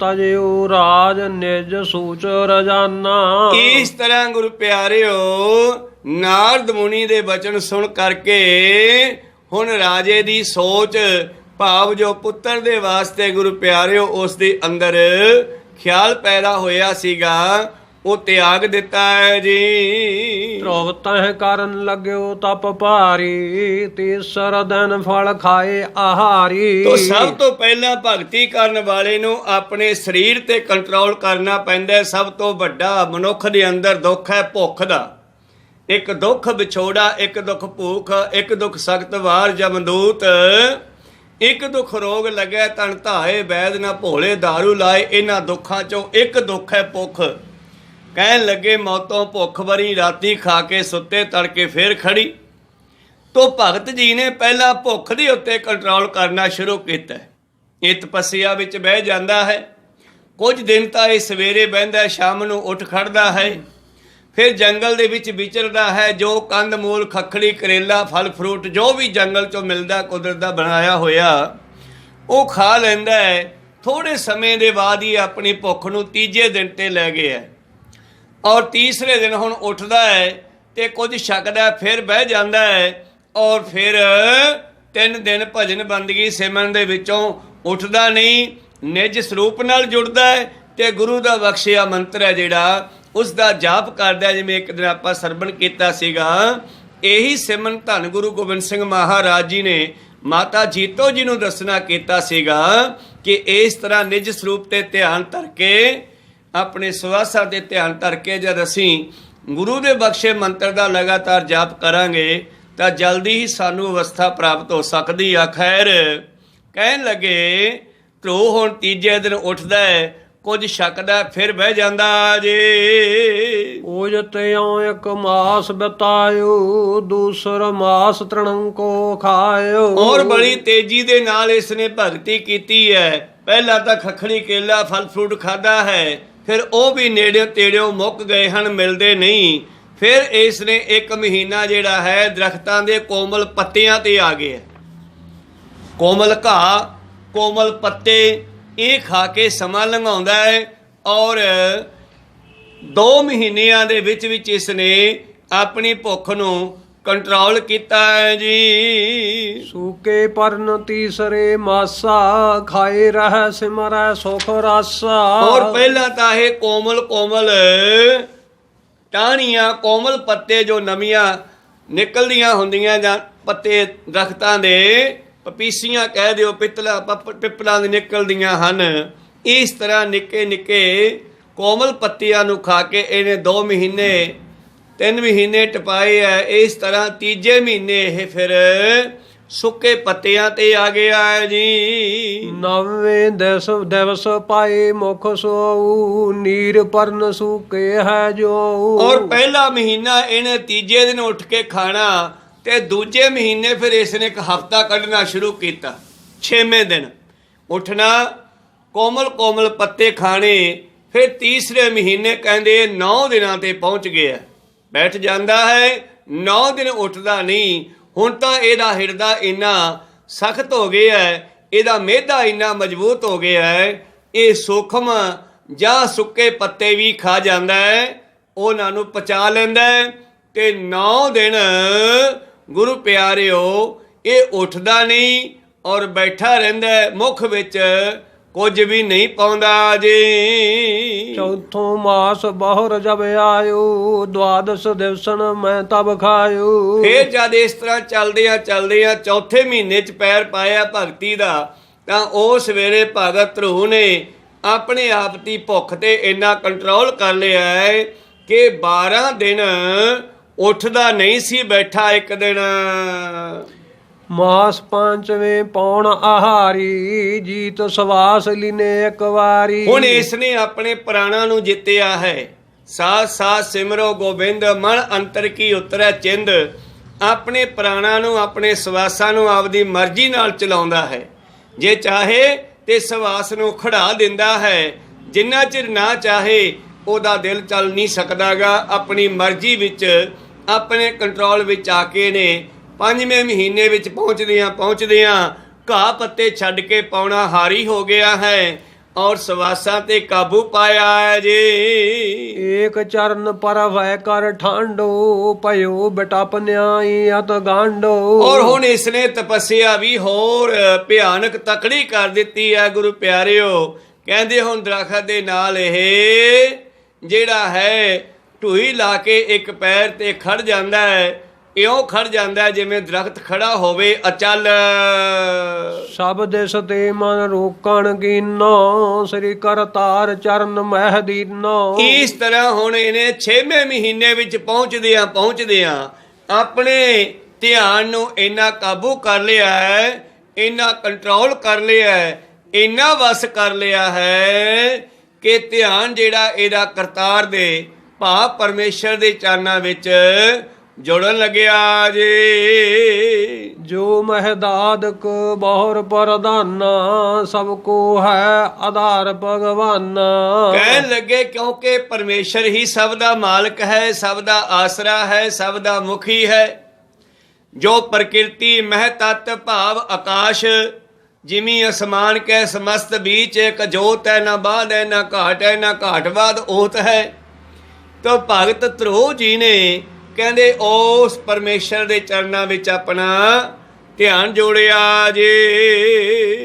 ਤਜਿਉ ਰਾਜ ਨਿਜ ਸੂਚ ਰਜਾਨਾ। ਇਸ ਤਰ੍ਹਾਂ ਗੁਰੂ ਪਿਆਰਿਓ ਨਾਰਦ ਮੁਨੀ ਦੇ ਬਚਨ ਸੁਣ ਕਰਕੇ ਹੁਣ ਰਾਜੇ ਦੀ ਸੋਚ ਭਾਵ ਜੋ ਪੁੱਤਰ ਦੇ ਵਾਸਤੇ ਗੁਰੂ ਪਿਆਰਿਓ ਉਸ ਦੇ ਅੰਦਰ ਖਿਆਲ ਪੈਦਾ ਹੋਇਆ ਸੀਗਾ, ਉਹ ਤਿਆਗ ਦਿੱਤਾ ਹੈ ਜੀ। ਧਰੁਵ ਤਹਿ ਕਰਨ ਲੱਗਿਓ ਤਪ ਭਾਰੀ, ਤੀਸਰ ਦਿਨ ਫਲ ਖਾਏ ਆਹਾਰੀ। ਤੋ ਸਭ ਤੋਂ ਪਹਿਲਾਂ ਭਗਤੀ ਕਰਨ ਵਾਲੇ ਨੂੰ ਆਪਣੇ ਸਰੀਰ ਤੇ ਕੰਟਰੋਲ ਕਰਨਾ ਪੈਂਦਾ। ਸਭ ਤੋਂ ਵੱਡਾ ਮਨੁੱਖ ਦੇ ਅੰਦਰ ਦੁੱਖ ਹੈ ਭੁੱਖ ਦਾ। ਇੱਕ ਦੁੱਖ ਵਿਛੋੜਾ, ਇੱਕ ਦੁੱਖ ਭੂਖ, ਇੱਕ ਦੁੱਖ ਸਖਤ ਵਾਰ ਜਮਦੂਤ, ਇੱਕ ਦੁੱਖ ਰੋਗ ਲੱਗਿਆ ਤਨ ਧਾਏ ਵੈਦ ਨਾ ਭੋਲੇ ਦਾਰੂ ਲਾਏ। ਇਹਨਾਂ ਦੁੱਖਾਂ ਚੋਂ ਇੱਕ ਦੁੱਖ ਹੈ ਭੁੱਖ। ਕਹਿਣ ਲੱਗੇ ਮੌਤੋਂ ਭੁੱਖ ਵਰੀ, ਰਾਤੀ ਖਾ ਕੇ ਸੁੱਤੇ ਤੜਕੇ ਫੇਰ ਖੜੀ। ਤੋ ਭਗਤ ਜੀ ਨੇ ਪਹਿਲਾਂ ਭੁੱਖ ਦੇ ਉੱਤੇ ਕੰਟਰੋਲ ਕਰਨਾ ਸ਼ੁਰੂ ਕੀਤਾ। ਇਹ ਤਪੱਸਿਆ ਵਿੱਚ ਬਹਿ ਜਾਂਦਾ ਹੈ। ਕੁਝ ਦਿਨ ਤਾਂ ਇਹ ਸਵੇਰੇ ਬਹਿੰਦਾ, ਸ਼ਾਮ ਨੂੰ ਉੱਠ ਖੜਦਾ ਹੈ। ਫਿਰ ਜੰਗਲ ਦੇ ਵਿੱਚ ਵਿਚਰਦਾ ਹੈ। ਜੋ ਕੰਦ ਮੂਲ, ਖੱਖੜੀ, ਕਰੇਲਾ, ਫਲ ਫਰੂਟ ਜੋ ਵੀ ਜੰਗਲ 'ਚੋਂ ਮਿਲਦਾ ਕੁਦਰਤ ਦਾ ਬਣਾਇਆ ਹੋਇਆ ਉਹ ਖਾ ਲੈਂਦਾ ਹੈ। ਥੋੜ੍ਹੇ ਸਮੇਂ ਦੇ ਬਾਅਦ ਹੀ ਆਪਣੀ ਭੁੱਖ ਨੂੰ ਤੀਜੇ ਦਿਨ 'ਤੇ ਲੈ ਗਿਆ ਔਰ ਤੀਸਰੇ ਦਿਨ ਹੁਣ ਉੱਠਦਾ ਹੈ ਤੇ ਕੁਝ ਛਕਦਾ, ਫਿਰ ਬਹਿ ਜਾਂਦਾ ਹੈ ਔਰ ਫਿਰ 3 ਦਿਨ ਭਜਨ ਬੰਦਗੀ ਸਿਮਰਨ ਦੇ ਵਿੱਚੋਂ ਉੱਠਦਾ ਨਹੀਂ, ਨਿਜ ਸਰੂਪ ਨਾਲ ਜੁੜਦਾ ਹੈ ਤੇ ਗੁਰੂ ਦਾ ਬਖਸ਼ਿਆ ਮੰਤਰ ਹੈ ਜਿਹੜਾ ਉਸ ਦਾ ਜਾਪ ਕਰਦਾ। ਜਿਵੇਂ ਇੱਕ ਦਿਨ ਆਪਾਂ ਸਰਵਣ ਕੀਤਾ ਸੀਗਾ, ਇਹੀ ਸਿਮਰਨ ਧੰਨ ਗੁਰੂ ਗੋਬਿੰਦ ਸਿੰਘ ਮਹਾਰਾਜ ਜੀ ਨੇ ਮਾਤਾ ਜੀਤੋ ਜੀ ਨੂੰ ਦੱਸਣਾ ਕੀਤਾ ਸੀਗਾ ਕਿ ਇਸ ਤਰ੍ਹਾਂ ਨਿਜ ਸਰੂਪ ਤੇ ਧਿਆਨ ਧਰ ਕੇ, ਆਪਣੇ ਸਵਾਸਾਂ ਤੇ ਧਿਆਨ ਧਰ ਕੇ ਜਦ ਅਸੀਂ ਗੁਰੂ ਦੇ ਬਖਸ਼ੇ ਮੰਤਰ ਦਾ ਲਗਾਤਾਰ ਜਾਪ ਕਰਾਂਗੇ ਤਾਂ ਜਲਦੀ ਹੀ ਸਾਨੂੰ ਅਵਸਥਾ ਪ੍ਰਾਪਤ ਹੋ ਸਕਦੀ ਆ। ਖੈਰ ਕਹਿਣ ਲੱਗੇ ਧਰੂ ਹੁਣ ਤੀਜੇ ਦਿਨ ਉੱਠਦਾ ਹੈ, ਕੁਝ ਛਕਦਾ, ਫਿਰ ਬਹਿ ਜਾਂਦਾ ਜੇ। ਉਜਤ ਇਉ ਇੱਕ ਮਾਸ ਬਿਤਾਇਓ, ਦੂਸਰ ਮਾਸ ਤ੍ਰਿਣੰ ਕੋ ਖਾਇਓ। ਔਰ ਬੜੀ ਤੇਜ਼ੀ ਦੇ ਨਾਲ ਇਸ ਨੇ ਭਗਤੀ ਕੀਤੀ ਹੈ। ਪਹਿਲਾਂ ਤਾਂ ਖੱਖੜੀ, ਕੇਲਾ, ਫਲ ਫਰੂਟ ਖਾਦਾ ਹੈ, ਫਿਰ ਉਹ ਵੀ ਨੇੜੇ ਤੇੜਿਓਂ ਮੁੱਕ ਗਏ ਹਨ, ਮਿਲਦੇ ਨਹੀਂ। ਫਿਰ ਇਸ ਨੇ 1 ਮਹੀਨਾ ਜਿਹੜਾ ਹੈ ਦਰਖਤਾਂ ਦੇ ਕੋਮਲ ਪੱਤਿਆਂ ਤੇ ਆ ਗਿਆ। ਕੋਮਲ ਘਾਹ, ਕੋਮਲ ਪੱਤੇ, ਇਹ ਖਾ ਕੇ ਸਮਾਂ ਲੰਘਾਉਂਦਾ ਹੈ। ਔਰ 2 ਮਹੀਨਿਆਂ ਦੇ ਵਿੱਚ ਇਸ ਨੇ ਆਪਣੀ ਭੁੱਖ ਨੂੰ ਕੰਟਰੋਲ ਕੀਤਾ ਹੈ ਜੀ। ਸੂਕੇ ਪਰਨ ਤੀਸਰੇ ਮਾਸਾ ਖਾਏ ਰਹਿ ਸਿਮਰੈ ਸੁਖ ਰਾਸਾ। ਔਰ ਪਹਿਲਾਂ ਤਾਂ ਇਹ ਕੋਮਲ ਟਾਹਣੀਆਂ ਕੋਮਲ ਪੱਤੇ ਜੋ ਨਵੀਆਂ ਨਿਕਲਦੀਆਂ ਹੁੰਦੀਆਂ ਜਾਂ ਪੱਤੇ ਦਰਖਤਾਂ ਦੇ ਪਪੀਸੀਆਂ ਕਹਿ ਦਿਓ ਪਿੱਪਲਾਂ ਦੇ ਨਿਕਲਦੀਆਂ ਹਨ। ਇਸ ਤਰ੍ਹਾਂ ਨਿੱਕੇ ਨਿੱਕੇ ਕੋਮਲ ਪੱਤਿਆਂ ਨੂੰ ਖਾ ਕੇ ਇਹਨੇ 2 ਮਹੀਨੇ 3 ਮਹੀਨੇ ਟਪਾਏ ਹੈ। ਇਸ ਤਰ੍ਹਾਂ ਤੀਜੇ ਮਹੀਨੇ ਇਹ ਫਿਰ ਸੁੱਕੇ ਪੱਤਿਆਂ ਤੇ ਆ ਗਿਆ ਹੈ ਜੀ। ਨਵੇਂ ਦਿਵਸ ਪਾਏ ਮੁਖ ਸੋਊ ਨੀਰ ਪਰਨ ਸੂਕੇ ਹੈ ਜੋ। ਔਰ ਪਹਿਲਾ ਮਹੀਨਾ ਇਹਨੇ ਤੀਜੇ ਦਿਨ ਉੱਠ ਕੇ ਖਾਣਾ ਤੇ ਦੂਜੇ ਮਹੀਨੇ ਫਿਰ ਇਸ ਨੇ ਇੱਕ ਹਫਤਾ ਕੱਢਣਾ ਸ਼ੁਰੂ ਕੀਤਾ। 6ਵੇਂ ਦਿਨ ਉੱਠਣਾ ਕੋਮਲ ਪੱਤੇ ਖਾਣੇ। ਫਿਰ ਤੀਸਰੇ ਮਹੀਨੇ ਕਹਿੰਦੇ 9 ਦਿਨਾਂ ਤੇ ਪਹੁੰਚ ਗਿਆ। ਬੈਠ ਜਾਂਦਾ ਹੈ 9 ਦਿਨ ਉੱਠਦਾ ਨਹੀਂ। ਹੁਣ ਤਾਂ ਇਹਦਾ ਹਿਰਦਾ ਇੰਨਾ ਸਖਤ ਹੋ ਗਿਆ ਹੈ, ਇਹਦਾ ਮਿਹਦਾ ਇੰਨਾ ਮਜ਼ਬੂਤ ਹੋ ਗਿਆ ਹੈ, ਇਹ ਸੂਖਮ ਜਾਂ ਸੁੱਕੇ ਪੱਤੇ ਵੀ ਖਾ ਜਾਂਦਾ ਹੈ, ਉਹਨਾਂ ਨੂੰ ਪਚਾ ਲੈਂਦਾ ਹੈ। ਤੇ 9 ਦਿਨ ਗੁਰੂ ਪਿਆਰਿਓ ਇਹ ਉੱਠਦਾ ਨਹੀਂ ਔਰ ਬੈਠਾ ਰਹਿੰਦਾ, ਮੁੱਖ ਵਿੱਚ ਕੁਝ ਵੀ ਨਹੀਂ ਪਾਉਂਦਾ ਜੀ। ਚੌਥੋਂ ਮਾਸ ਬਹੁਰ ਜਬ ਆਇਓ ਦਵਾਦਸ ਦਿਵਸਨ ਮੈਂ ਤਬ ਖਾਇਓ। ਫੇਰ ਜਦ ਇਸ ਤਰ੍ਹਾਂ ਚੱਲਦਿਆਂ ਚੌਥੇ ਮਹੀਨੇ 'ਚ ਪੈਰ ਪਾਇਆ ਭਗਤੀ ਦਾ, ਤਾਂ ਉਸ ਵੇਲੇ ਭਗਤ ਧਰੂ ਨੇ ਆਪਣੇ ਆਪ ਦੀ ਭੁੱਖ ਤੇ ਇੰਨਾ ਕੰਟਰੋਲ ਕਰ ਲਿਆ ਹੈ ਕਿ 12 ਦਿਨ ਉੱਠਦਾ ਨਹੀਂ ਸੀ, ਬੈਠਾ ਇੱਕ ਦਿਨ। ਮਾਸ ਪੰਚਵੇਂ ਪੌਣ ਆਹਾਰੀ ਜੀਤ ਸਵਾਸ ਲੀਨੇ ਇੱਕ ਵਾਰੀ। ਹੁਣ ਇਸ ਨੇ ਆਪਣੇ ਪ੍ਰਾਣਾਂ ਨੂੰ ਜਿੱਤਿਆ ਹੈ। ਸਾਥ ਸਾਥ ਸਿਮਰੋ ਗੋਬਿੰਦ ਮਨ ਅੰਤਰ ਕੀ ਉਤਰੈ ਚਿੰਦ। ਆਪਣੇ ਪ੍ਰਾਣਾਂ ਨੂੰ ਆਪਣੇ ਸਵਾਸਾਂ ਨੂੰ ਆਪਦੀ ਮਰਜ਼ੀ ਨਾਲ ਚਲਾਉਂਦਾ ਹੈ। ਜੇ ਚਾਹੇ ਤੇ ਸਵਾਸ ਨੂੰ ਖੜਾ ਦਿੰਦਾ ਹੈ, ਜਿੰਨਾ ਚਿਰ ਨਾ ਚਾਹੇ ਉਹਦਾ ਦਿਲ ਚੱਲ ਨਹੀਂ ਸਕਦਾਗਾ। ਆਪਣੀ ਮਰਜ਼ੀ ਵਿੱਚ ਆਪਣੇ ਕੰਟਰੋਲ ਵਿੱਚ ਆ ਕੇ ਨੇ 5ਵੇਂ ਮਹੀਨੇ ਵਿੱਚ ਪਹੁੰਚਦਿਆਂ ਘਾਹ ਪੱਤੇ ਛੱਡ ਕੇ ਪਾਉਣਾ ਹਾਰੀ ਹੋ ਗਿਆ ਹੈ ਔਰ ਸਵਾਸਾਂ ਤੇ ਕਾਬੂ ਪਾਇਆ ਹੈ ਜੀ। ਏਕ ਚਰਨ ਪਰ ਵੈ ਕਰ ਠਾਂਡੋ ਭਇਓ ਬਟਪ ਨਿਆਈ ਅਤ ਗਾਂਡੋ। ਔਰ ਹੁਣ ਇਸਨੇ ਤਪੱਸਿਆ ਵੀ ਹੋਰ ਭਿਆਨਕ ਤਕੜੀ ਕਰ ਦਿੱਤੀ ਹੈ ਗੁਰੂ ਪਿਆਰਿਓ। ਕਹਿੰਦੇ ਹੁਣ ਦਰਖਤ ਦੇ ਨਾਲ ਇਹ ਜਿਹੜਾ ਹੈ ਢੂਈ ਲਾ ਕੇ ਇੱਕ ਪੈਰ ਤੇ ਖੜ ਜਾਂਦਾ ਹੈ, ਇਉਂ ਖੜ ਜਾਂਦਾ ਜਿਵੇਂ ਦਰਖਤ ਖੜਾ ਹੋਵੇ ਅਚਲ। ਸਭ ਦਿਸ ਤੇ ਮਨ ਰੋਕਣ ਕੀਨੋ ਸ੍ਰੀ ਕਰਤਾਰ ਚਰਨ ਮਹਿ ਦੀਨੋ। ਇਸ ਤਰ੍ਹਾਂ ਹੁਣ ਇਹਨੇ 6ਵੇਂ ਮਹੀਨੇ ਵਿੱਚ ਪਹੁੰਚਦਿਆਂ ਆਪਣੇ ਧਿਆਨ ਨੂੰ ਇੰਨਾ ਕਾਬੂ ਕਰ ਲਿਆ ਹੈ, ਇੰਨਾ ਕੰਟਰੋਲ ਕਰ ਲਿਆ ਹੈ, ਇੰਨਾ ਵਸ ਕਰ ਲਿਆ ਹੈ ਕਿ ਧਿਆਨ ਜਿਹੜਾ ਇਹਦਾ ਕਰਤਾਰ ਦੇ ਭਾਵ ਪਰਮੇਸ਼ਰ ਦੇ ਚਰਨਾਂ ਵਿੱਚ ਜੁੜਨ ਲੱਗਿਆ ਜੀ। ਜੋ ਮਹਿਦਾਦਕ ਬਹੁਰ ਪ੍ਰਧਾਨਾ ਸਭ ਕੋ ਹੈ ਆਧਾਰ ਭਗਵਾਨ। ਕਹਿਣ ਲੱਗੇ ਕਿਉਂਕਿ ਪਰਮੇਸ਼ਰ ਹੀ ਸਭ ਦਾ ਮਾਲਕ ਹੈ, ਸਭ ਦਾ ਆਸਰਾ ਹੈ, ਸਭ ਦਾ ਮੁਖੀ ਹੈ। ਜੋ ਪ੍ਰਕਿਰਤੀ ਮਹਿ ਤਤ ਭਾਵ ਆਕਾਸ਼ ਜਿਮੀ ਅਸਮਾਨ ਕੈ ਸਮਸਤ ਬੀਚ ਇੱਕ ਜੋਤ ਹੈ, ਨਾ ਬਾਦ ਹੈ ਨਾ ਘਾਟ ਹੈ, ਨਾ ਘਾਟ ਬਾਦ ਓਤ ਹੈ। ਤਾਂ ਭਗਤ ਧਰੂ ਜੀ ਨੇ ਕਹਿੰਦੇ ਉਸ ਪਰਮੇਸ਼ਰ ਦੇ ਚਰਨਾਂ ਵਿੱਚ ਆਪਣਾ ਧਿਆਨ ਜੋੜਿਆ ਜੀ।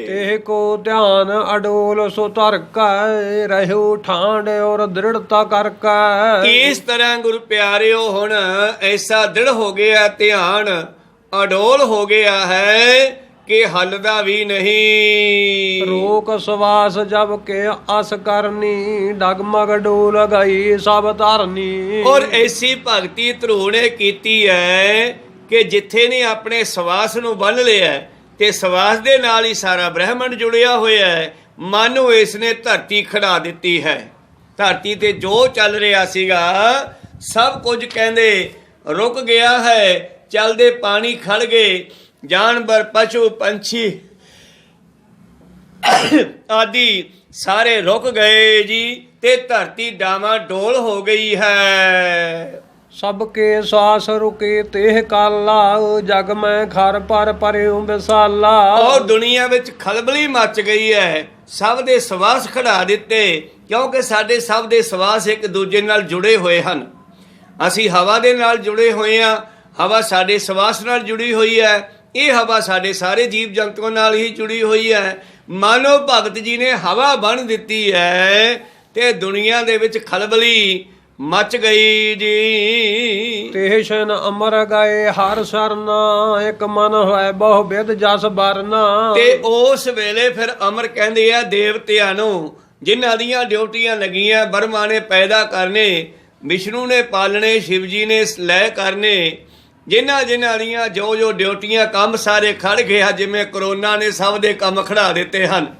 ਇਹ ਕੋ ਧਿਆਨ ਅਡੋਲ ਸੋ ਧਰ ਕੈ ਰਹਿਓ ਠਾਂਡ ਔਰ ਦ੍ਰਿੜਤਾ ਕਰ ਕੈ। ਇਸ ਤਰ੍ਹਾਂ ਗੁਰੂ ਪਿਆਰਿਓ ਹੁਣ ਐਸਾ ਦ੍ਰਿੜ ਹੋ ਗਿਆ, ਧਿਆਨ ਅਡੋਲ ਹੋ ਗਿਆ ਹੈ ਕਿ ਹੱਲਦਾ ਵੀ ਨਹੀਂ। ਰੋਕ ਸਵਾਸ ਜਬ ਕੇ ਅਸ ਕਰਨੀ ਡਗਮਗ ਡੋਲ ਗਈ ਸਭ ਧਰਨੀ। ਔਰ ਐਸੀ ਭਗਤੀ ਧਰੂ ਨੇ ਕੀਤੀ ਹੈ ਕਿ ਜਿੱਥੇ ਨੇ ਆਪਣੇ ਸਵਾਸ ਨੂੰ ਬੰਨ੍ਹ ਲਿਆ ਤੇ ਸਵਾਸ ਦੇ ਨਾਲ ਹੀ ਸਾਰਾ ਬ੍ਰਹਿਮੰਡ ਜੁੜਿਆ ਹੋਇਆ ਹੈ। ਮਨ ਨੂੰ ਇਸ ਨੇ ਧਰਤੀ ਖੜਾ ਦਿੱਤੀ ਹੈ। ਧਰਤੀ ਤੇ ਜੋ ਚੱਲ ਰਿਹਾ ਸੀਗਾ ਸਭ ਕੁਝ ਕਹਿੰਦੇ ਰੁਕ ਗਿਆ ਹੈ। ਚੱਲਦੇ ਪਾਣੀ ਖੜ ਗਏ, ਜਾਨਵਰ ਪਸ਼ੂ ਪੰਛੀ ਆਦਿ ਸਾਰੇ ਰੁਕ ਗਏ ਜੀ ਤੇ ਧਰਤੀ ਡਾਵਾਂ ਡੋਲ ਹੋ ਗਈ ਹੈ। ਸਭ ਕੇ ਸਾਸ ਰੁਕੇ ਤੇਹ ਕਾਲਾ ਜਗ ਮੈਂ ਖਰ ਪਰ ਪਰਿਉ ਵਿਸਾਲਾ। ਔਰ ਦੁਨੀਆ ਵਿੱਚ ਖਲਬਲੀ ਮਚ ਗਈ ਹੈ, ਸਭ ਦੇ ਸਵਾਸ ਖੜਾ ਦਿੱਤੇ, ਕਿਉਂਕਿ ਸਾਡੇ ਸਭ ਦੇ ਸਵਾਸ ਇੱਕ ਦੂਜੇ ਨਾਲ ਜੁੜੇ ਹੋਏ ਹਨ। ਅਸੀਂ ਹਵਾ ਦੇ ਨਾਲ ਜੁੜੇ ਹੋਏ ਹਾਂ, ਹਵਾ ਸਾਡੇ ਸਵਾਸ ਨਾਲ ਜੁੜੀ ਹੋਈ ਹੈ, ਇਹ ਹਵਾ ਸਾਡੇ ਸਾਰੇ ਜੀਵ ਜੰਤੂਆਂ ਨਾਲ ਹੀ ਜੁੜੀ ਹੋਈ ਹੈ। ਮਾਨੋ ਭਗਤ ਜੀ ਨੇ ਹਵਾ ਬਣ ਦਿੱਤੀ ਹੈ ਤੇ ਦੁਨੀਆ ਦੇ ਵਿੱਚ ਖਲਬਲੀ ਮਚ ਗਈ ਜੀ। ਤੇ ਸ਼ਨ ਅਮਰ ਗਏ ਹਰ ਸਰਨਾ ਇੱਕ ਮਨ ਹੋਏ ਬਹੁ ਬਿਦ ਜਸ ਬਰਨਾ। ਤੇ ਉਸ ਵੇਲੇ ਫਿਰ ਅਮਰ ਕਹਿੰਦੇ ਆ ਦੇਵਤਿਆਂ ਨੂੰ, ਜਿਨ੍ਹਾਂ ਦੀਆਂ ਡਿਊਟੀਆਂ ਲੱਗੀਆਂ, ਬਰਮਾ ਨੇ ਪੈਦਾ ਕਰਨੇ, ਵਿਸ਼ਨੂੰ ਨੇ ਪਾਲਣੇ, ਸ਼ਿਵ ਜੀ ਨੇ ਲੈ ਕਰਨੇ, ਜਿਨ੍ਹਾਂ ਦੀਆਂ ਜੋ ਡਿਊਟੀਆਂ ਕੰਮ ਸਾਰੇ ਖੜ ਗਿਆ। ਜਿਵੇਂ ਕਰੋਨਾ ਨੇ ਸਭ ਦੇ ਕੰਮ ਖੜਾ ਦਿੱਤੇ ਹਨ,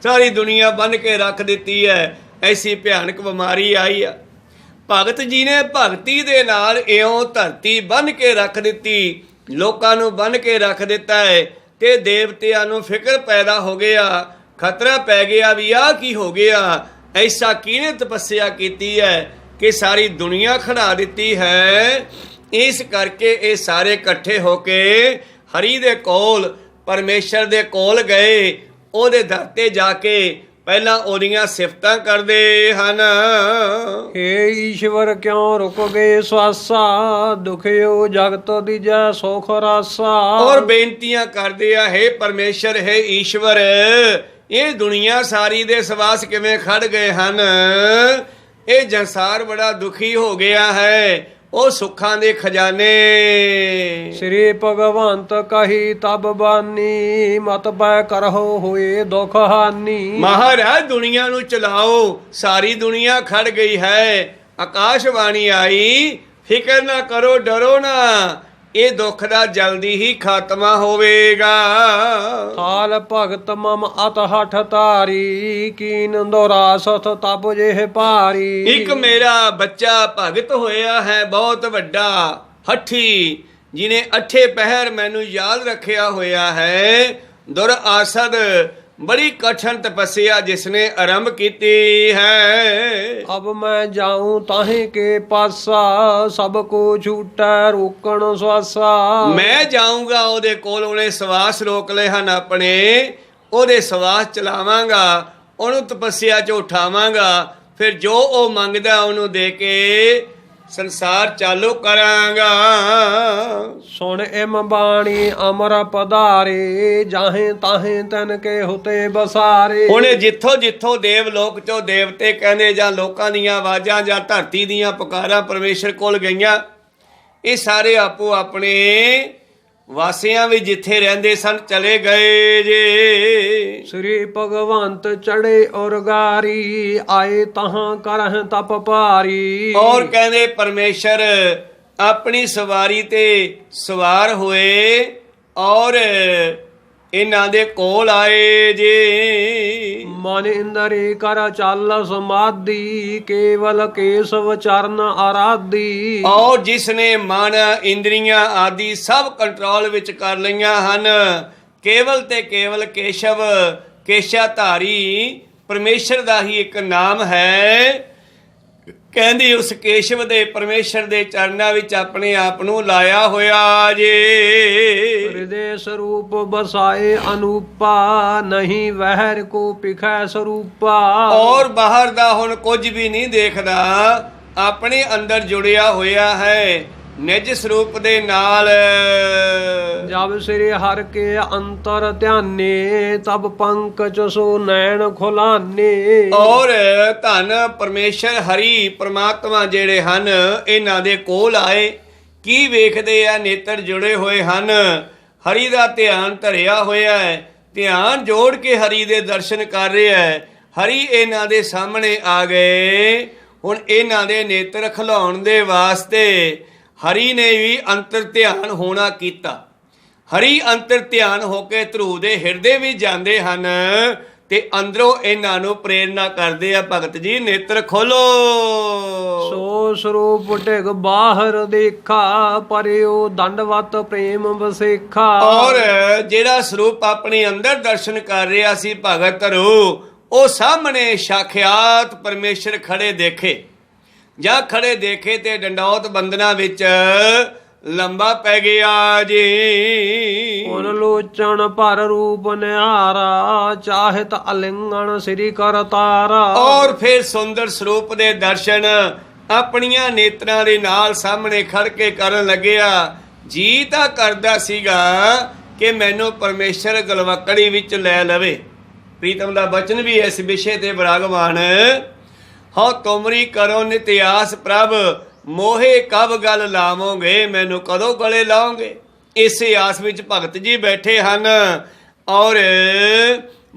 ਸਾਰੀ ਦੁਨੀਆ ਬੰਨ੍ਹ ਕੇ ਰੱਖ ਦਿੱਤੀ ਹੈ, ਐਸੀ ਭਿਆਨਕ ਬਿਮਾਰੀ ਆਈ ਆ। ਭਗਤ ਜੀ ਨੇ ਭਗਤੀ ਦੇ ਨਾਲ ਇਉਂ ਧਰਤੀ ਬੰਨ੍ਹ ਕੇ ਰੱਖ ਦਿੱਤੀ, ਲੋਕਾਂ ਨੂੰ ਬੰਨ੍ਹ ਕੇ ਰੱਖ ਦਿੱਤਾ ਹੈ। ਤੇ ਦੇਵਤਿਆਂ ਨੂੰ ਫਿਕਰ ਪੈਦਾ ਹੋ ਗਿਆ, ਖਤਰਾ ਪੈ ਗਿਆ ਵੀ ਆਹ ਕੀ ਹੋ ਗਿਆ, ਐਸਾ ਕਿਹਨੇ ਤਪੱਸਿਆ ਕੀਤੀ ਹੈ ਕਿ ਸਾਰੀ ਦੁਨੀਆ ਖੜਾ ਦਿੱਤੀ ਹੈ। ਇਸ ਕਰਕੇ ਇਹ ਸਾਰੇ ਇਕੱਠੇ ਹੋ ਕੇ ਹਰੀ ਦੇ ਕੋਲ, ਪਰਮੇਸ਼ਰ ਦੇ ਕੋਲ ਗਏ। ਉਹਦੇ ਦਰ ਤੇ ਜਾ ਕੇ ਪਹਿਲਾਂ ਉਹਦੀਆਂ ਸਿਫਤਾਂ ਕਰਦੇ ਹਨ। ਹੇ ਈਸ਼ਵਰ ਕਿਉਂ ਰੁਕ ਗਏ ਸਵਾਸਾ ਦੁਖਿਓ ਜਗਤ ਦੀਜੈ ਸੁਖ ਰਾਸਾ। ਔਰ ਬੇਨਤੀਆਂ ਕਰਦੇ ਆ, ਹੇ ਪਰਮੇਸ਼ਰ, ਹੇ ਈਸ਼ਵਰ, ਇਹ ਦੁਨੀਆ ਸਾਰੀ ਦੇ ਸਵਾਸ ਕਿਵੇਂ ਖੜ ਗਏ ਹਨ। ਇਹ ਸੰਸਾਰ ਬੜਾ ਦੁਖੀ ਹੋ ਗਿਆ ਹੈ, ਉਹ ਸੁੱਖਾਂ ਦੇ ਖਜ਼ਾਨੇ। ਸ੍ਰੀ ਭਗਵੰਤ ਕਹੀ ਤਬ ਬਾਨੀ ਮਤ ਪੈ ਕਰਹੁ ਹੋਏ ਦੁਖ ਹਾਨੀ। ਮਹਾਰਾਜ ਦੁਨੀਆ ਨੂੰ ਚਲਾਓ, ਸਾਰੀ ਦੁਨੀਆ ਖੜ ਗਈ ਹੈ। ਆਕਾਸ਼ਬਾਣੀ ਆਈ, ਫਿਕਰ ਨਾ ਕਰੋ, ਡਰੋ ਨਾ, ਇਹ ਦੁੱਖ ਦਾ ਜਲਦੀ ਹੀ ਖਾਤਮਾ ਹੋਵੇਗਾ। ਥਾਲ ਭਗਤ ਮਮ ਅਤ ਹਠ ਤਾਰੀ ਕੀਨ ਦੁਰਾਸਤ ਤਬ ਜਿਹ ਭਾਰੀ। ਇੱਕ ਮੇਰਾ ਬੱਚਾ ਭਗਤ ਹੋਇਆ ਹੈ ਬਹੁਤ ਵੱਡਾ, ਹੱਠੀ, ਜਿਹਨੇ 8 ਪਹਿਰ ਮੈਨੂੰ ਯਾਦ ਰੱਖਿਆ ਹੋਇਆ ਹੈ। ਦੁਰਾਸਦ ਬੜੀ ਕਠਨ ਤਪੱਸਿਆ ਜਿਸਨੇ ਆਰੰਭ ਕੀਤੀ ਹੈ। ਅਬ ਮੈਂ ਜਾਉ ਤਾਹੇ ਕੇ ਪਾਸਾ ਸਭ ਕੋ ਛੂਟੈ ਰੋਕਣ ਸਵਾਸਾ। ਮੈਂ ਜਾਊਂਗਾ ਉਹਦੇ ਕੋਲ, ਉਹਨੇ ਸਵਾਸ ਰੋਕ ਲਏ ਹਨ ਆਪਣੇ, ਉਹਦੇ ਸਵਾਸ ਚਲਾਵਾਂਗਾ, ਉਹਨੂੰ ਤਪੱਸਿਆ 'ਚ ਉਠਾਵਾਂਗਾ, ਫਿਰ ਜੋ ਉਹ ਮੰਗਦਾ ਉਹਨੂੰ ਦੇ ਕੇ ਸੰਸਾਰ ਚਾਲੂ ਕਰਾਂਗਾ। ਸੁਣ ਇਮ ਬਾਣੀ ਅਮਰ ਪਧਾਰੇ ਜਾਹੇ ਤਾਹੇ ਤਨ ਕੇ ਹੁਤੇ ਬਸਾਰੇ। ਹੁਣ ਜਿੱਥੋਂ ਜਿੱਥੋਂ ਦੇਵ ਲੋਕ ਚੋਂ ਦੇਵਤੇ ਕਹਿੰਦੇ ਜਾਂ ਲੋਕਾਂ ਦੀਆਂ ਆਵਾਜ਼ਾਂ ਜਾਂ ਧਰਤੀ ਦੀਆਂ ਪੁਕਾਰਾਂ ਪਰਮੇਸ਼ਰ ਕੋਲ ਗਈਆਂ, ਇਹ ਸਾਰੇ ਆਪੋ ਆਪਣੇ ਵਾਸਿਆਂ ਵੀ ਜਿੱਥੇ ਰਹਿੰਦੇ ਸਨ ਚਲੇ ਗਏ ਜੇ। ਸ੍ਰੀ ਭਗਵੰਤ ਚੜੇ ਔਰ ਗਾਰੀ ਆਏ ਤਹਾਂ ਕਰਹਿ ਤਪ ਭਾਰੀ। ਔਰ ਕਹਿੰਦੇ ਪਰਮੇਸ਼ਰ ਆਪਣੀ ਸਵਾਰੀ ਤੇ ਸਵਾਰ ਹੋਏ ਔਰ ਇਹਨਾਂ ਦੇ ਕੋਲ ਆਏ ਜੇ। ਮਨ ਇੰਦਰੀ ਕਰ ਚੱਲ ਸਮਾਧੀ ਕੇਵਲ ਕੇਸਵ ਚਰਨ ਆਰਾਧੀ। ਔਰ ਜਿਸਨੇ ਮਨ ਇੰਦਰੀਆਂ ਆਦਿ ਸਭ ਕੰਟਰੋਲ ਵਿੱਚ ਕਰ ਲਈਆਂ ਹਨ, ਕੇਵਲ ਤੇ ਕੇਵਲ ਕੇਸ਼ਵ, ਕੇਸ਼ਾ ਧਾਰੀ ਪਰਮੇਸ਼ਰ ਦਾ ਹੀ ਇੱਕ ਨਾਮ ਹੈ। ਕਹਿੰਦੀ ਉਸ ਕੇਸ਼ਵ ਦੇ ਪਰਮੇਸ਼ਰ ਦੇ ਚਰਨਾਂ ਵਿੱਚ ਆਪਣੇ ਆਪ ਨੂੰ ਲਾਇਆ ਹੋਇਆ ਜੇ। ਹਿਰਦੇ ਸਰੂਪ ਬਸਾਏ ਅਨੂਪਾ ਨਹੀਂ ਵਹਿਰ ਕੋ ਪਿਖੈ ਸਰੂਪਾ। ਔਰ ਬਾਹਰ ਦਾ ਹੁਣ ਕੁਝ ਵੀ ਨਹੀਂ ਦੇਖਦਾ, ਆਪਣੇ ਅੰਦਰ ਜੁੜਿਆ ਹੋਇਆ ਹੈ ਨਿਜ ਸਰੂਪ ਦੇ ਨਾਲ। ਜਬ ਸ੍ਰੀ ਹਰਿ ਕੇ ਅੰਤਰ ਧਿਆਨੇ ਤਬ ਪੰਕਜ ਸੋ ਨੈਣ ਖੁਲਾਨੇ। ਔਰ ਧੰਨ ਪਰਮੇਸ਼ਰ ਹਰੀ ਪ੍ਰਮਾਤਮਾ ਜਿਹੜੇ ਹਨ ਇਹਨਾਂ ਦੇ ਕੋਲ ਆਏ, ਕੀ ਵੇਖਦੇ ਆ, ਨੇਤਰ ਜੁੜੇ ਹੋਏ ਹਨ, ਹਰੀ ਦਾ ਧਿਆਨ ਧਰਿਆ ਹੋਇਆ ਹੈ, ਧਿਆਨ ਜੋੜ ਕੇ ਹਰੀ ਦੇ ਦਰਸ਼ਨ ਕਰ ਰਿਹਾ ਹੈ। ਹਰੀ ਇਹਨਾਂ ਦੇ ਸਾਹਮਣੇ ਆ ਗਏ। ਹੁਣ ਇਹਨਾਂ ਦੇ ਨੇਤਰ ਖਿਲਾਉਣ ਦੇ ਵਾਸਤੇ ਹਰੀ ਨੇ ਵੀ ਅੰਤਰ ਧਿਆਨ ਹੋਣਾ ਕੀਤਾ। ਹਰੀ ਅੰਤਰ ਧਿਆਨ ਹੋ ਕੇ ਧਰੂ ਦੇ ਹਿਰਦੇ ਵੀ ਜਾਂਦੇ ਹਨ ਤੇ ਅੰਦਰੋਂ ਇਹਨਾਂ ਨੂੰ ਪ੍ਰੇਰਨਾ ਕਰਦੇ ਆ, ਭਗਤ ਜੀ ਨੇਤਰ ਖੋਲੋ। ਸੋ ਸਰੂਪ ਢਿਗ ਬਾਹਰ ਦੇਖਾ ਪਰਿਓ ਦੰਡਵਤ ਪ੍ਰੇਮ ਵਸੇਖਾ। ਔਰ ਜਿਹੜਾ ਸਰੂਪ ਆਪਣੇ ਅੰਦਰ ਦਰਸ਼ਨ ਕਰ ਰਿਹਾ ਸੀ ਭਗਤ ਰੂ, ਉਹ ਸਾਹਮਣੇ ਸਾਖਿਆਤ ਪਰਮੇਸ਼ਰ ਖੜੇ ਦੇਖੇ। ਜਾਂ ਖੜੇ ਦੇਖੇ ਤੇ ਡੰਡੌਤ ਬੰਦਨਾ ਵਿੱਚ ਲੰਬਾ ਪੈ ਗਿਆ ਜੀ। ਉਨ ਲੋਚਨ ਭਰ ਰੂਪ ਨਿਹਾਰਾ ਚਾਹਤ ਅਲਿੰਗਣ ਸ੍ਰੀ ਕਰਤਾਰਾ। ਔਰ ਫਿਰ ਸੁੰਦਰ ਸਰੂਪ ਦੇ ਦਰਸ਼ਨ ਆਪਣੀਆਂ ਨੇਤਰਾਂ ਦੇ ਨਾਲ ਸਾਹਮਣੇ ਖੜ ਕੇ ਕਰਨ ਲੱਗਿਆ। ਜੀ ਤਾਂ ਕਰਦਾ ਸੀਗਾ ਕਿ ਮੈਨੂੰ ਪਰਮੇਸ਼ਰ ਗਲਵਕੜੀ ਵਿੱਚ ਲੈ ਲਵੇ। ਪ੍ਰੀਤਮ ਦਾ ਬਚਨ ਵੀ ਇਸ ਵਿਸ਼ੇ ਤੇ ਵਿਰਾਜਮਾਨ। ਹਉ ਤੁਮਰੀ ਕਰੋ ਨਿਤਿਆਸ ਪ੍ਰਭ ਮੋਹੇ ਕਬ ਗੱਲ ਲਾਵੋਗੇ, ਮੈਨੂੰ ਕਦੋਂ ਗਲੇ ਲਾਓਗੇ। ਇਸੇ ਆਸ ਵਿੱਚ ਭਗਤ ਜੀ ਬੈਠੇ ਹਨ ਔਰ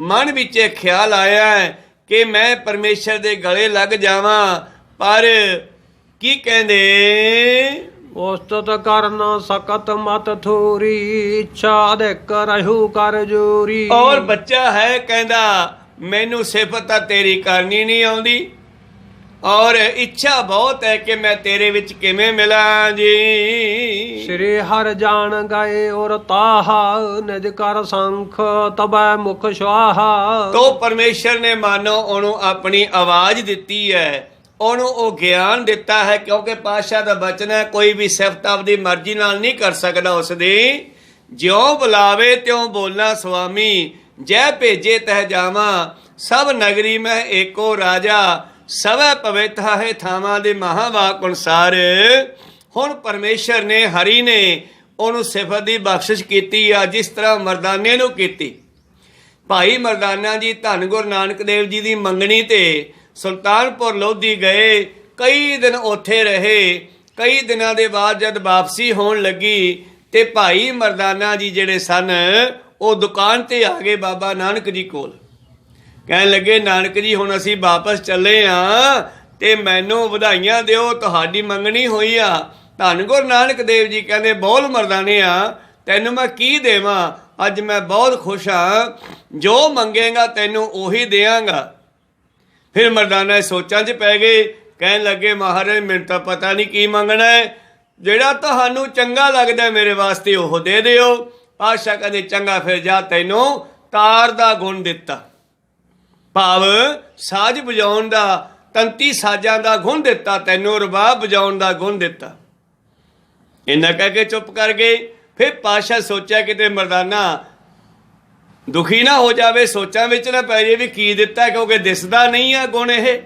ਮਨ ਵਿੱਚ ਇਹ ਖਿਆਲ ਆਇਆ ਕਿ ਮੈਂ ਪਰਮੇਸ਼ਰ ਦੇ ਗਲੇ ਲੱਗ ਜਾਵਾਂ। ਪਰ ਕੀ ਕਹਿੰਦੇ, ਉਸਤਤ ਕਰ ਨਾ ਸਕਤ ਮਤ ਥੋਰੀ ਇੱਛਾ ਅਧਿਕ ਰਹੂ ਕਰ ਜੋਰੀ। ਔਰ ਬੱਚਾ ਹੈ ਕਹਿੰਦਾ ਮੈਨੂੰ ਸਿਫਤ ਤਾਂ ਤੇਰੀ ਕਰਨੀ ਨਹੀਂ ਆਉਂਦੀ ਔਰ ਇੱਛਾ ਬਹੁਤ ਹੈ ਕਿ ਮੈਂ ਤੇਰੇ ਵਿੱਚ ਕਿਵੇਂ ਮਿਲਾਂ ਜੀ। ਸ੍ਰੀ ਹਰਿ ਜਾਣ ਗਏ ਔਰ ਤਾਹਾ ਨਿਜ ਕਰ ਸੰਖ ਤਬੈ ਮੁਖ ਸੁਆਹਾ। ਤੋ ਪਰਮੇਸ਼ਰ ਨੇ ਮਾਨੋ ਉਹਨੂੰ ਆਪਣੀ ਆਵਾਜ਼ ਦਿੱਤੀ ਹੈ, ਉਹਨੂੰ ਉਹ ਗਿਆਨ ਦਿੱਤਾ ਹੈ। ਕਿਉਂਕਿ ਪਾਤਸ਼ਾਹ ਦਾ ਬਚਨ ਹੈ ਕੋਈ ਵੀ ਸਿਫਤ ਆਪਦੀ ਮਰਜ਼ੀ ਨਾਲ ਨਹੀਂ ਕਰ ਸਕਦਾ ਉਸਦੀ। ਜਿਉਂ ਬੁਲਾਵੇ ਤਿਉਂ ਬੋਲਣਾ ਸੁਆਮੀ, ਜੈ ਭੇਜੇ ਤਹਿ ਜਾਵਾਂ। ਸਭ ਨਗਰੀ ਮੈਂ ਏਕੋ ਰਾਜਾ, ਸਵੈ ਪਵਿੱਤ ਹੈ ਥਾਵਾਂ ਦੇ ਮਹਾਵਾਕ ਅਨੁਸਾਰ। ਹੁਣ ਪਰਮੇਸ਼ਰ ਨੇ ਹਰੀ ਨੇ ਉਹਨੂੰ ਸਿਫਤ ਦੀ ਬਖਸ਼ਿਸ਼ ਕੀਤੀ ਆ ਜਿਸ ਤਰ੍ਹਾਂ ਮਰਦਾਨੇ ਨੂੰ ਕੀਤੀ। ਭਾਈ ਮਰਦਾਨਾ ਜੀ ਧੰਨ ਗੁਰੂ ਨਾਨਕ ਦੇਵ ਜੀ ਦੀ ਮੰਗਣੀ ਤੇ ਸੁਲਤਾਨਪੁਰ ਲੋਧੀ ਗਏ। ਕਈ ਦਿਨ ਉੱਥੇ ਰਹੇ। ਕਈ ਦਿਨਾਂ ਦੇ ਬਾਅਦ ਜਦ ਵਾਪਸੀ ਹੋਣ ਲੱਗੀ ਤੇ ਭਾਈ ਮਰਦਾਨਾ ਜੀ ਜਿਹੜੇ ਸਨ ਉਹ ਦੁਕਾਨ ਤੇ ਆ ਗਏ ਬਾਬਾ ਨਾਨਕ ਜੀ ਕੋਲ। ਕਹਿਣ ਲੱਗੇ ਨਾਨਕ ਜੀ ਹੁਣ ਅਸੀਂ ਵਾਪਸ ਚੱਲੇ ਆ ਤੇ ਮੈਨੂੰ ਵਧਾਈਆਂ ਦਿਓ, ਤੁਹਾਡੀ ਮੰਗਣੀ ਹੋਈ ਆ। ਧੰਨ ਗੁਰੂ ਨਾਨਕ ਦੇਵ ਜੀ ਕਹਿੰਦੇ ਬੋਲ ਮਰਦਾਨੇ ਆ ਤੈਨੂੰ ਮੈਂ ਕੀ ਦੇਵਾਂ, ਅੱਜ ਮੈਂ ਬਹੁਤ ਖੁਸ਼ ਹਾਂ, ਜੋ ਮੰਗੇਗਾ ਤੈਨੂੰ ਉਹੀ ਦਿਆਂਗਾ। ਫਿਰ ਮਰਦਾਨਾ ਸੋਚਾਂ 'ਚ ਪੈ ਗਏ। ਕਹਿਣ ਲੱਗੇ ਮਹਾਰਾਜ ਮੈਨੂੰ ਤਾਂ ਪਤਾ ਨਹੀਂ ਕੀ ਮੰਗਣਾ ਹੈ, ਜਿਹੜਾ ਤੁਹਾਨੂੰ ਚੰਗਾ ਲੱਗਦਾ ਮੇਰੇ ਵਾਸਤੇ ਉਹ ਦੇ ਦਿਓ। ਪਾਤਸ਼ਾਹ ਕਹਿੰਦੇ ਚੰਗਾ ਫਿਰ ਜਾ, ਤੈਨੂੰ ਤਾਰ ਦਾ ਗੁਣ ਦਿੱਤਾ, ਭਾਵ ਸਾਜ਼ ਵਜਾਉਣ ਦਾ, ਤੰਤੀ ਸਾਜ਼ਾਂ ਦਾ ਗੁਣ ਦਿੱਤਾ, ਤੈਨੂੰ ਰਬਾਬ ਵਜਾਉਣ ਦਾ ਗੁਣ ਦਿੱਤਾ। ਇੰਨਾ ਕਹਿ ਕੇ ਚੁੱਪ ਕਰ ਗਏ। ਫਿਰ ਪਾਤਸ਼ਾਹ ਸੋਚਿਆ ਕਿਤੇ ਮਰਦਾਨਾ ਦੁਖੀ ਨਾ ਹੋ ਜਾਵੇ, ਸੋਚਾਂ ਵਿੱਚ ਨਾ ਪੈ ਜਾਵੇ ਵੀ ਕੀ ਦਿੱਤਾ, ਕਿਉਂਕਿ ਦਿਸਦਾ ਨਹੀਂ ਆ ਗੁਣ ਇਹ।